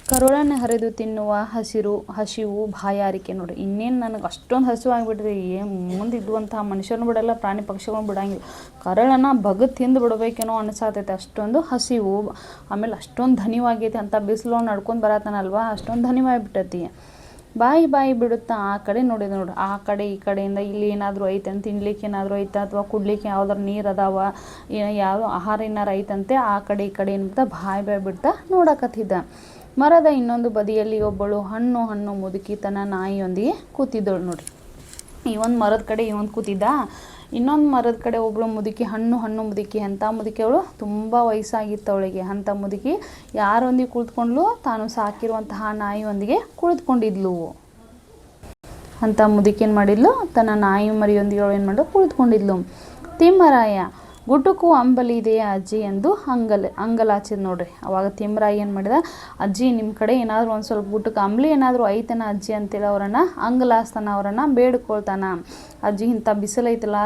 ಕರುಳನ್ನು ಹರಿದು ತಿನ್ನುವ ಹಸಿವು ಬಾಯಾರಿಕೆ. ನೋಡಿ, ಇನ್ನೇನು ನನಗೆ ಅಷ್ಟೊಂದು ಹಸಿವು ಆಗಿಬಿಟ್ರಿ, ಮುಂದಿದ್ದುವಂತಹ ಮನುಷ್ಯರನ್ನು ಬಿಡಲ್ಲ, ಪ್ರಾಣಿ ಪಕ್ಷಿಗಳನ್ನು ಬಿಡಂಗಿಲ್ಲ, ಕರಳನ್ನು ಬಗದು ತಿಂದು ಬಿಡಬೇಕೇನೋ ಅನಿಸತೈತೆ, ಅಷ್ಟೊಂದು ಹಸಿವು. ಆಮೇಲೆ ಅಷ್ಟೊಂದು ಧನಿವಾಗೈತೆ, ಅಂತ ಬಿಸಿಲು ನಡ್ಕೊಂಡು ಬರತ್ತಾನಲ್ವ, ಅಷ್ಟೊಂದು ಧನಿವಾಗ್ಬಿಟ್ಟೈತಿ. ಬಾಯಿ ಬಿಡುತ್ತಾ ಆ ಕಡೆ ನೋಡಿದೆ. ಆ ಕಡೆ ಈ ಕಡೆಯಿಂದ ಇಲ್ಲಿ ಏನಾದರೂ ಐತೆ ಅಂತ, ತಿನ್ಲಿಕ್ಕೆ ಏನಾದರೂ ಐತೆ ಅಥವಾ ಕುಡ್ಲಿಕ್ಕೆ ಯಾವ್ದಾರು ನೀರು ಅದಾವ, ಯಾವ ಆಹಾರ ಏನಾರು ಐತಂತೆ, ಆ ಕಡೆ ಈ ಕಡೆ ಏನ್ಬಿಡ್ತಾ ಬಾಯಿ ಬಿಡ್ತಾ ನೋಡಕತ್ತಿದ್ದ. ಮರದ ಇನ್ನೊಂದು ಬದಿಯಲ್ಲಿ ಒಬ್ಬಳು ಹಣ್ಣು ಮುದುಕಿ ತನ್ನ ನಾಯಿಯೊಂದಿಗೆ ಕೂತಿದ್ದಳು. ನೋಡ್ರಿ, ಈ ಒಂದು ಮರದ ಕಡೆ ಇವೊಂದು ಕೂತಿದ್ದ, ಇನ್ನೊಂದು ಮರದ ಕಡೆ ಒಬ್ಬಳು ಮುದುಕಿ ಹಣ್ಣು ಮುದುಕಿ. ಅಂಥ ಮುದುಕಿ ಅವಳು ತುಂಬ ವಯಸ್ಸಾಗಿತ್ತು ಅವಳಿಗೆ. ಅಂಥ ಮುದುಕಿ ಯಾರೊಂದಿಗೆ ಕುಳಿತುಕೊಂಡ್ಲು, ತಾನು ಸಾಕಿರುವಂತಹ ನಾಯಿಯೊಂದಿಗೆ ಕುಳಿತುಕೊಂಡಿದ್ಲು. ಅಂಥ ಮುದುಕಿ ಏನು ಮಾಡಿದ್ಲು, ತನ್ನ ನಾಯಿ ಮರಿಯೊಂದಿಗೆ ಅವಳು ಏನು ಮಾಡಿದ್ಲು, ಕುಳಿತುಕೊಂಡಿದ್ಲು. ತಿಮ್ಮರಾಯ ಗುಟುಕು ಅಂಬಲಿದೆಯಾ ಅಜ್ಜಿ ಎಂದು ಅಂಗಲಾಚಿದ್. ನೋಡ್ರಿ, ಅವಾಗ ತಿಮ್ಮರಾಯ ಏನು ಮಾಡಿದ, ಅಜ್ಜಿ ನಿಮ್ಮ ಕಡೆ ಏನಾದರೂ ಒಂದು ಸ್ವಲ್ಪ ಗುಟುಕು ಅಂಬಲಿ ಏನಾದರೂ ಐತನ ಅಜ್ಜಿ ಅಂತೇಳಿ ಅವರನ್ನು ಅಂಗಲಾಸ್ತಾನ, ಅವರನ್ನು ಬೇಡ್ಕೊಳ್ತಾನ. ಅಜ್ಜಿ ಇಂಥ ಬಿಸಿಲೈತಲ್ಲ,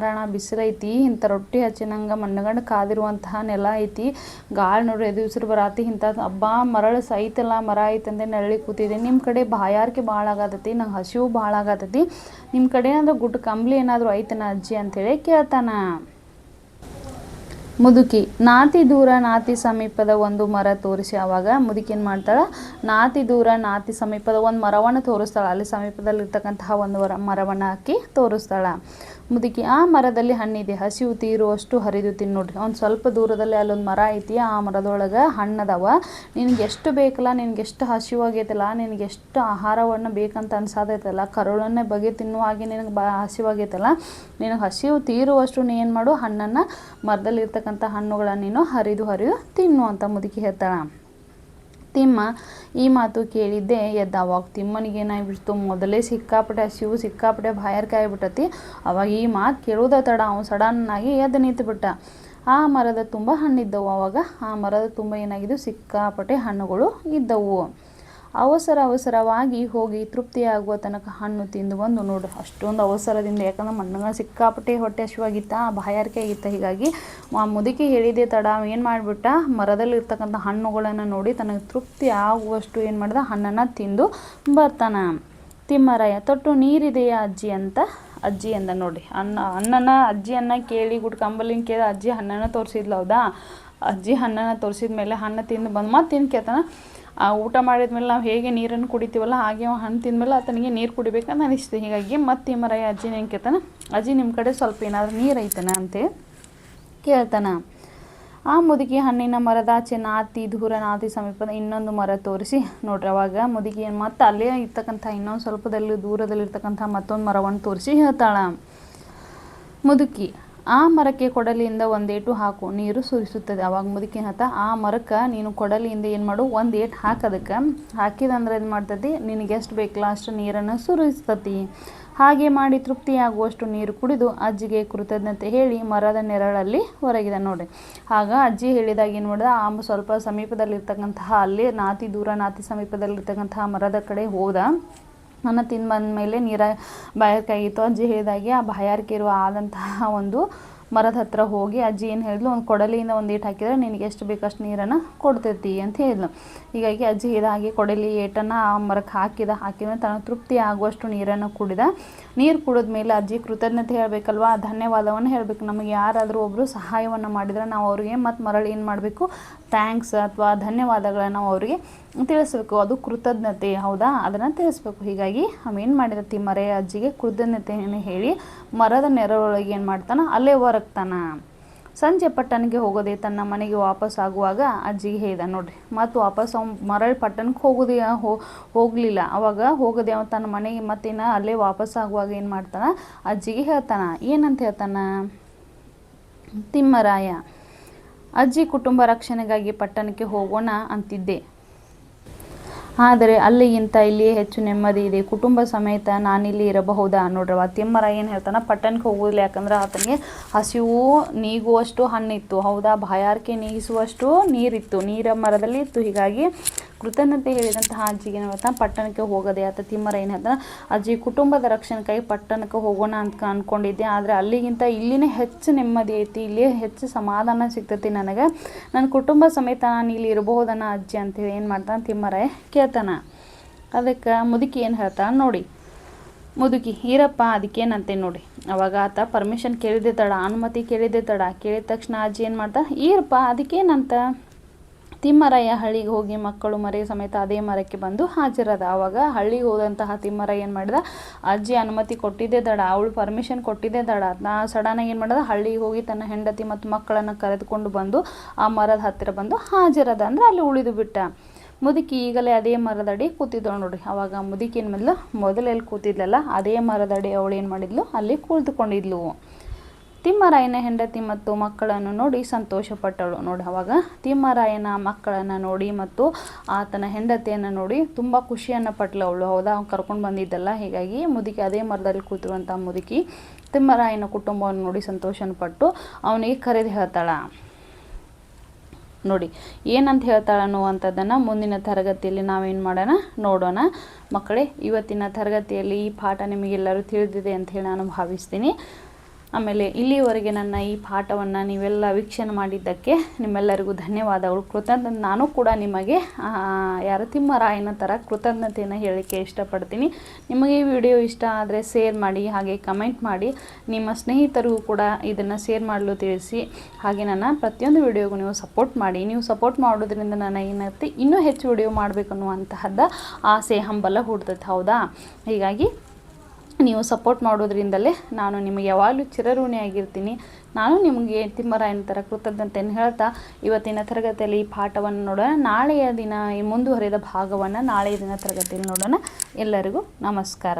ರಣ ಬಿಸಿಲೈತಿ, ಇಂಥ ರೊಟ್ಟಿ ಹಚ್ಚಿನಂಗೆ ಮಣ್ಣಗಂಡು ಕಾದಿರುವಂತಹ ನೆಲ ಐತಿ, ಗಾಳಿ ನೋಡ್ರಿ ಎದು ಉಸಿರು ಬರಾತಿ, ಇಂಥ ಹಬ್ಬ ಮರಳು ಐತಲ್ಲ, ಮರ ಐತಂದೆ ನೆರಳಿ ಕೂತಿದೆ, ನಿಮ್ಮ ಕಡೆ ಬಾಯಾರಿಕೆ ಭಾಳ ಆಗತೈತಿ, ನಂಗೆ ಹಸಿವು ಭಾಳ ಆಗತೈತಿ, ನಿಮ್ಮ ಕಡೆ ಏನಾದರೂ ಗುಟುಕು ಅಂಬಲಿ ಏನಾದರೂ ಐತನ ಅಜ್ಜಿ ಅಂತೇಳಿ ಕೇಳ್ತಾನ. ಮುದುಕಿ ನಾತಿ ದೂರ ನಾತಿ ಸಮೀಪದ ಒಂದು ಮರ ತೋರಿಸಿ. ಆವಾಗ ಮುದುಕಿ ಏನು ಮಾಡ್ತಾಳೆ, ನಾತಿ ದೂರ ನಾತಿ ಸಮೀಪದ ಒಂದು ಮರವನ್ನು ತೋರಿಸ್ತಾಳೆ. ಅಲ್ಲಿ ಸಮೀಪದಲ್ಲಿರ್ತಕ್ಕಂತಹ ಒಂದು ಮರವನ್ನು ಹಾಕಿ ತೋರಿಸ್ತಾಳೆ. ಮುದುಕಿ ಆ ಮರದಲ್ಲಿ ಹಣ್ಣಿದೆ, ಹಸಿವು ತೀರುವಷ್ಟು ಹರಿದು ತಿನ್ನು. ನೋಡ್ರಿ, ಒಂದು ಸ್ವಲ್ಪ ದೂರದಲ್ಲಿ ಅಲ್ಲೊಂದು ಮರ ಐತಿ, ಆ ಮರದೊಳಗೆ ಹಣ್ಣದವ. ನಿನಗೆ ಎಷ್ಟು ಬೇಕಲ್ಲ, ನಿನಗೆ ಎಷ್ಟು ಹಸಿವಾಗೈತಲ್ಲ, ನಿನಗೆ ಎಷ್ಟು ಆಹಾರವನ್ನು ಬೇಕಂತ ಅನ್ಸಾದೈತಲ್ಲ, ಕರುಳನ್ನೇ ಬಗೆ ತಿನ್ನುವ ಹಾಗೆ ನಿನಗೆ ಹಸಿವಾಗೈತಲ್ಲ, ನಿನಗೆ ಹಸಿವು ತೀರುವಷ್ಟು ನೀ ಏನು ಮಾಡು, ಹಣ್ಣನ್ನು ಮರದಲ್ಲಿರ್ತಕ್ಕಂಥ ಹಣ್ಣುಗಳನ್ನು ನೀನು ಹರಿದು ತಿನ್ನು ಅಂತ ಮುದುಕಿ ಹೇಳ್ತಾಳೆ. ತಿಮ್ಮ ಈ ಮಾತು ಕೇಳಿದ್ದೆ ಎದ್ದ. ಅವಾಗ ತಿಮ್ಮನಿಗೆ ಏನಾಗ್ಬಿಡ್ತು, ಮೊದಲೇ ಸಿಕ್ಕಾಪಟ್ಟೆ ಹಸಿವು, ಸಿಕ್ಕಾಪಟ್ಟೆ ಬಾಯಾರಿಕೆ ಆಗಿಬಿಟ್ಟತಿ. ಅವಾಗ ಈ ಮಾತು ಕೇಳೋದ ತಡ ಅವನು ಸಡನ್ನಾಗಿ ಎದ್ದು ನಿಂತುಬಿಟ್ಟ. ಆ ಮರದ ತುಂಬ ಹಣ್ಣಿದ್ದವು. ಅವಾಗ ಆ ಮರದ ತುಂಬ ಏನಾಗಿದ್ದು, ಸಿಕ್ಕಾಪಟ್ಟೆ ಹಣ್ಣುಗಳು ಇದ್ದವು. ಅವಸರವಾಗಿ ಹೋಗಿ ತೃಪ್ತಿಯಾಗುವ ತನಕ ಹಣ್ಣು ತಿಂದು ಬಂದು. ನೋಡು, ಅಷ್ಟೊಂದು ಅವಸರದಿಂದ, ಯಾಕಂದ್ರೆ ಮಣ್ಣು ಸಿಕ್ಕಾಪಟ್ಟೆ ಹೊಟ್ಟೆ ಹಸಿವಾಗಿತ್ತ, ಬಾಯಾರಿಕೆ ಆಗಿತ್ತ. ಹೀಗಾಗಿ ಆ ಮುದುಕಿ ಹೇಳಿದೆ ತಡ ಏನು ಮಾಡಿಬಿಟ್ಟ, ಮರದಲ್ಲಿರ್ತಕ್ಕಂಥ ಹಣ್ಣುಗಳನ್ನು ನೋಡಿ ತನಗೆ ತೃಪ್ತಿ ಆಗುವಷ್ಟು ಏನು ಮಾಡ್ದ, ಹಣ್ಣನ್ನು ತಿಂದು ಬರ್ತಾನೆ. ತಿಮ್ಮರಾಯ ತೊಟ್ಟು ನೀರಿದೆಯಾ ಅಜ್ಜಿ ಅಂದ. ನೋಡಿ, ಅಜ್ಜಿಯನ್ನ ಕೇಳಿ ಕಂಬಲಿನ ಕೇಳಿ ಅಜ್ಜಿ ಹಣ್ಣನ್ನು ತೋರಿಸಿದ್ಲು. ಹೌದಾ, ಅಜ್ಜಿ ಹಣ್ಣನ್ನು ತೋರಿಸಿದ ಮೇಲೆ ಹಣ್ಣು ತಿಂದು ಬಂದು ಮತ್ತೆ ತಿಂದು ಕೇಳ್ತಾನ. ಊಟ ಮಾಡಿದ್ಮೇಲೆ ನಾವು ಹೇಗೆ ನೀರನ್ನು ಕುಡಿತೀವಲ್ಲ, ಹಾಗೆ ಹಣ್ಣು ತಿಂದಮೇಲೆ ಆತನಿಗೆ ನೀರು ಕುಡಿಬೇಕಂತ ಅನಿಸ್ತು. ಹೀಗಾಗಿ ಮತ್ತೆ ತಿಮ್ಮರಾಯ ಅಜ್ಜಿನ ಏನು ಕೇಳ್ತಾನೆ, ಅಜ್ಜಿ ನಿಮ್ಮ ಕಡೆ ಸ್ವಲ್ಪ ಏನಾದರೂ ನೀರು ಐತನ ಅಂತೇಳಿ ಕೇಳ್ತಾನೆ. ಆ ಮುದುಕಿ ಹಣ್ಣಿನ ಮರದಾಚೆ ದೂರ ಸಮೀಪದ ಇನ್ನೊಂದು ಮರ ತೋರಿಸಿ. ನೋಡ್ರಿ, ಅವಾಗ ಮುದುಕಿ ಏನು ಮತ್ತೆ ಅಲ್ಲೇ ಇರ್ತಕ್ಕಂಥ ಇನ್ನೊಂದು ಸ್ವಲ್ಪದಲ್ಲಿ ದೂರದಲ್ಲಿರ್ತಕ್ಕಂಥ ಮತ್ತೊಂದು ಮರವನ್ನು ತೋರಿಸಿ ಹೇಳ್ತಾಳ. ಮುದುಕಿ, ಆ ಮರಕ್ಕೆ ಕೊಡಲಿಯಿಂದ ಒಂದೇಟು ಹಾಕು, ನೀರು ಸುರಿಸುತ್ತದೆ. ಅವಾಗ ಮುದುಕಿ ಹೇಳ್ತಾ, ಆ ಮರಕ್ಕೆ ನೀನು ಕೊಡಲಿಯಿಂದ ಏನು ಮಾಡು, ಒಂದು ಏಟು ಹಾಕೋದಕ್ಕೆ ಹಾಕಿದಂದ್ರೆ ಏನು ಮಾಡ್ತತಿ, ನಿನಗೆ ಎಷ್ಟು ಬೇಕಲ್ಲ ಅಷ್ಟು ನೀರನ್ನು ಸುರಿಸ್ತತಿ. ಹಾಗೆ ಮಾಡಿ ತೃಪ್ತಿಯಾಗುವಷ್ಟು ನೀರು ಕುಡಿದು ಅಜ್ಜಿಗೆ ಕೃತಜ್ಞತೆ ಹೇಳಿ ಮರದ ನೆರಳಲ್ಲಿ ಹೊರಗಿದೆ. ನೋಡಿ, ಆಗ ಅಜ್ಜಿ ಹೇಳಿದಾಗ ಏನು ಮಾಡಿದ, ಆ ಸ್ವಲ್ಪ ಸಮೀಪದಲ್ಲಿರ್ತಕ್ಕಂತಹ ಅಲ್ಲಿ ನಾತಿ ಸಮೀಪದಲ್ಲಿರ್ತಕ್ಕಂತಹ ಮರದ ಕಡೆ ಹೋದ. ಅನ್ನ ತಿಂದು ಬಂದಮೇಲೆ ಬಾಯಾರಿಕೆ ಆಗಿತ್ತು. ಅಜ್ಜಿ ಹೇಳಿದಾಗೆ ಆ ಬಾಯಾರಿಕೆ ಆದಂತಹ ಒಂದು ಮರದ ಹತ್ರ ಹೋಗಿ ಅಜ್ಜಿ ಏನು ಹೇಳಿದ್ಲು, ಒಂದು ಕೊಡಲಿಯಿಂದ ಒಂದು ಏಟು ಹಾಕಿದರೆ ನಿನಗೆ ಎಷ್ಟು ಬೇಕಷ್ಟು ನೀರನ್ನು ಕೊಡ್ತೈತಿ ಅಂತ ಹೇಳಿದ್ಲು. ಹೀಗಾಗಿ ಅಜ್ಜಿ ಇದಾಗಿ ಕೊಡಲಿ ಏಟನ್ನು ಆ ಮರಕ್ಕೆ ಹಾಕಿದ ತನ್ನ ತೃಪ್ತಿ ಆಗುವಷ್ಟು ನೀರನ್ನು ಕುಡಿದ. ನೀರು ಕುಡಿದ ಮೇಲೆ ಅಜ್ಜಿ ಕೃತಜ್ಞತೆ ಹೇಳಬೇಕಲ್ವಾ, ಧನ್ಯವಾದವನ್ನು ಹೇಳಬೇಕು. ನಮಗೆ ಯಾರಾದರೂ ಒಬ್ಬರು ಸಹಾಯವನ್ನು ಮಾಡಿದರೆ ನಾವು ಅವ್ರಿಗೆ ಮತ್ತು ಮರಳಿ ಏನು ಮಾಡಬೇಕು, ಥ್ಯಾಂಕ್ಸ್ ಅಥವಾ ಧನ್ಯವಾದಗಳನ್ನು ನಾವು ಅವರಿಗೆ ತಿಳಿಸ್ಬೇಕು. ಅದು ಕೃತಜ್ಞತೆ, ಹೌದಾ, ಅದನ್ನು ತಿಳಿಸ್ಬೇಕು. ಹೀಗಾಗಿ ಅವೇನು ಮಾಡಿದ, ತಿಮ್ಮರಾಯ ಅಜ್ಜಿಗೆ ಕೃತಜ್ಞತೆಯನ್ನು ಹೇಳಿ ಮರದ ನೆರಳೊಳಗೆ ಏನು ಮಾಡ್ತಾನೆ, ಅಲ್ಲೇ ಹೊರಗ್ತಾನ. ಸಂಜೆ ಪಟ್ಟಣಕ್ಕೆ ಹೋಗೋದೆ ತನ್ನ ಮನೆಗೆ ವಾಪಸ್ ಆಗುವಾಗ ಅಜ್ಜಿಗೆ ಹೇಳ್ದ. ನೋಡ್ರಿ, ಮತ್ತು ವಾಪಸ್ ಮರಳಿ ಪಟ್ಟಣಕ್ಕೆ ಹೋಗಲಿಲ್ಲ. ಅವಾಗ ಹೋಗದೆ ತನ್ನ ಮನೆಗೆ ಮತ್ತೇನ ಅಲ್ಲೇ ವಾಪಸ್ ಆಗುವಾಗ ಏನು ಮಾಡ್ತಾನೆ, ಅಜ್ಜಿಗೆ ಹೇಳ್ತಾನ. ಏನಂತ ಹೇಳ್ತಾನ ತಿಮ್ಮರಾಯ, ಅಜ್ಜಿ ಕುಟುಂಬ ರಕ್ಷಣೆಗಾಗಿ ಪಟ್ಟಣಕ್ಕೆ ಹೋಗೋಣ ಅಂತಿದ್ದೆ, ಆದರೆ ಅಲ್ಲಿಗಿಂತ ಇಲ್ಲಿಯೇ ಹೆಚ್ಚು ನೆಮ್ಮದಿ ಇದೆ. ಕುಟುಂಬ ಸಮೇತ ನಾನಿಲ್ಲಿ ಇರಬಹುದಾ? ನೋಡ್ರವ, ತಿಮ್ಮರಾಯ ಏನು ಹೇಳ್ತಾನೆ, ಪಟ್ಟಣಕ್ಕೆ ಹೋಗೋದಿಲ್ಲ. ಯಾಕಂದ್ರೆ ಆತನಿಗೆ ಹಸಿವು ನೀಗುವಷ್ಟು ಹಣ್ಣಿತ್ತು, ಹೌದಾ, ಬಾಯಾರಿಕೆ ನೀಗಿಸುವಷ್ಟು ನೀರಿತ್ತು, ನೀರ ಮರದಲ್ಲಿ ಇತ್ತು. ಹೀಗಾಗಿ ಕೃತಜ್ಞತೆ ಹೇಳಿದಂತಹ ಅಜ್ಜಿಗೆ ಏನು ಹೇಳ್ತಾನೆ, ಪಟ್ಟಣಕ್ಕೆ ಹೋಗದೆ ಆತ. ತಿಮ್ಮರಾಯ ಏನು ಹೇಳ್ತಾನೆ, ಅಜ್ಜಿ ಕುಟುಂಬದ ರಕ್ಷಣೆಗಾಗಿ ಪಟ್ಟಣಕ್ಕೆ ಹೋಗೋಣ ಅಂತ ಅಂದ್ಕೊಂಡಿದ್ದೆ, ಆದರೆ ಅಲ್ಲಿಗಿಂತ ಇಲ್ಲಿನೇ ಹೆಚ್ಚು ನೆಮ್ಮದಿ ಐತಿ, ಇಲ್ಲಿಯೇ ಹೆಚ್ಚು ಸಮಾಧಾನ ಸಿಗ್ತೈತಿ ನನಗೆ. ನನ್ನ ಕುಟುಂಬ ಸಮೇತ ನಾನು ಇಲ್ಲಿ ಇರಬಹುದನ್ನ ಅಜ್ಜಿ ಅಂತೇಳಿ ಏನು ಮಾಡ್ತಾನೆ ತಿಮ್ಮರಾಯ ಕೇಳ್ತಾನ. ಅದಕ್ಕೆ ಮುದುಕಿ ಏನು ಹೇಳ್ತಾನೆ ನೋಡಿ. ಮುದುಕಿ, ಈರಪ್ಪ ಅದಕ್ಕೇನಂತೆ ನೋಡಿ. ಅವಾಗ ಆತ ಪರ್ಮಿಷನ್ ಕೇಳಿದ್ದೆ ತಡ, ಅನುಮತಿ ಕೇಳಿದ್ದೆ ತಡ. ಕೇಳಿದ ತಕ್ಷಣ ಅಜ್ಜಿ ಏನು ಮಾಡ್ತಾ, ಈರಪ್ಪ ಅದಕ್ಕೇನಂತ. ತಿಮ್ಮರಾಯ ಹಳ್ಳಿಗೆ ಹೋಗಿ ಮಕ್ಕಳು ಮರಿ ಸಮೇತ ಅದೇ ಮರಕ್ಕೆ ಬಂದು ಹಾಜರಾದ. ಆವಾಗ ಹಳ್ಳಿಗೆ ಹೋದಂತಹ ತಿಮ್ಮರಾಯ ಏನು ಮಾಡಿದ, ಅಜ್ಜಿ ಅನುಮತಿ ಕೊಟ್ಟಿದ್ದೇ ತಡ, ಅವಳು ಪರ್ಮಿಷನ್ ಕೊಟ್ಟಿದ್ದೇ ತಡ. ಸಡನ್ನಾಗಿ ಏನು ಮಾಡಿದ, ಹಳ್ಳಿಗೆ ಹೋಗಿ ತನ್ನ ಹೆಂಡತಿ ಮತ್ತು ಮಕ್ಕಳನ್ನು ಕರೆದುಕೊಂಡು ಬಂದು ಆ ಮರದ ಹತ್ತಿರ ಬಂದು ಹಾಜರಾದ, ಅಂದರೆ ಅಲ್ಲಿ ಉಳಿದು ಬಿಟ್ಟ. ಮುದುಕಿ ಈಗಲೇ ಅದೇ ಮರದಡಿ ಕೂತಿದ್ದಳು. ನೋಡ್ರಿ, ಅವಾಗ ಮುದುಕಿ ಏನು ಮಾಡಿದ್ಲು, ಮೊದಲೆಲ್ಲಿ ಕೂತಿದ್ಲಲ್ಲ ಅದೇ ಮರದಡಿ ಅವಳು ಏನು ಮಾಡಿದ್ಲು, ಅಲ್ಲಿ ಕುಳಿತುಕೊಂಡಿದ್ಲು. ತಿಮ್ಮರಾಯನ ಹೆಂಡತಿ ಮತ್ತು ಮಕ್ಕಳನ್ನು ನೋಡಿ ಸಂತೋಷಪಟ್ಟಳು. ನೋಡಿ, ಅವಾಗ ತಿಮ್ಮರಾಯನ ಮಕ್ಕಳನ್ನು ನೋಡಿ ಮತ್ತು ಆತನ ಹೆಂಡತಿಯನ್ನು ನೋಡಿ ತುಂಬ ಖುಷಿಯನ್ನು ಪಟ್ಟಳು ಅವಳು, ಹೌದಾ, ಅವ್ನು ಕರ್ಕೊಂಡು ಬಂದಿದ್ದಲ್ಲ. ಹೀಗಾಗಿ ಮುದುಕಿ ಅದೇ ಮರದಲ್ಲಿ ಕೂತಿರುವಂಥ ಮುದುಕಿ ತಿಮ್ಮರಾಯನ ಕುಟುಂಬವನ್ನು ನೋಡಿ ಸಂತೋಷನ ಪಟ್ಟು ಅವನಿಗೆ ಕರೆದು ಹೇಳ್ತಾಳ. ನೋಡಿ, ಏನಂತ ಹೇಳ್ತಾಳೆ ಅನ್ನುವಂಥದ್ದನ್ನು ಮುಂದಿನ ತರಗತಿಯಲ್ಲಿ ನಾವೇನು ಮಾಡೋಣ ನೋಡೋಣ. ಮಕ್ಕಳೇ, ಇವತ್ತಿನ ತರಗತಿಯಲ್ಲಿ ಈ ಪಾಠ ನಿಮಗೆಲ್ಲರೂ ತಿಳಿದಿದೆ ಅಂತ ಹೇಳಿ ನಾನು ಭಾವಿಸ್ತೀನಿ. ಆಮೇಲೆ ಇಲ್ಲಿವರೆಗೆ ನನ್ನ ಈ ಪಾಠವನ್ನು ನೀವೆಲ್ಲ ವೀಕ್ಷಣೆ ಮಾಡಿದ್ದಕ್ಕೆ ನಿಮ್ಮೆಲ್ಲರಿಗೂ ಧನ್ಯವಾದಗಳು. ನಾನು ಕೂಡ ನಿಮಗೆ ತಿಮ್ಮರಾಯನ ಥರ ಕೃತಜ್ಞತೆಯನ್ನು ಹೇಳಲಿಕ್ಕೆ ಇಷ್ಟಪಡ್ತೀನಿ. ನಿಮಗೆ ಈ ವಿಡಿಯೋ ಇಷ್ಟ ಆದರೆ ಶೇರ್ ಮಾಡಿ, ಹಾಗೆ ಕಮೆಂಟ್ ಮಾಡಿ, ನಿಮ್ಮ ಸ್ನೇಹಿತರಿಗೂ ಕೂಡ ಇದನ್ನು ಶೇರ್ ಮಾಡಲು ತಿಳಿಸಿ. ಹಾಗೆ ನನ್ನ ಪ್ರತಿಯೊಂದು ವಿಡಿಯೋಗೂ ನೀವು ಸಪೋರ್ಟ್ ಮಾಡಿ. ನೀವು ಸಪೋರ್ಟ್ ಮಾಡೋದ್ರಿಂದ ನನಗೇನಾಗುತ್ತೆ, ಇನ್ನೂ ಹೆಚ್ಚು ವಿಡಿಯೋ ಮಾಡಬೇಕನ್ನುವಂತಹದ್ದು ಆಸೆ ಹಂಬಲ ಹುಡ್ತೈತೆ, ಹೌದಾ. ಹೀಗಾಗಿ ನೀವು ಸಪೋರ್ಟ್ ಮಾಡೋದ್ರಿಂದಲೇ ನಾನು ನಿಮಗೆ ಯಾವಾಗಲೂ ಚಿರಋಣಿಯಾಗಿರ್ತೀನಿ. ನಾನು ನಿಮಗೆ ತಿಮ್ಮರಾಯನ ಥರ ಕೃತಜ್ಞತೆಯನ್ನು ಹೇಳ್ತಾ ಇವತ್ತಿನ ತರಗತಿಯಲ್ಲಿ ಈ ಪಾಠವನ್ನು ನೋಡೋಣ. ನಾಳೆಯ ದಿನ ಈ ಮುಂದುವರೆದ ಭಾಗವನ್ನು ನಾಳೆಯ ದಿನ ತರಗತಿಯಲ್ಲಿ ನೋಡೋಣ. ಎಲ್ಲರಿಗೂ ನಮಸ್ಕಾರ.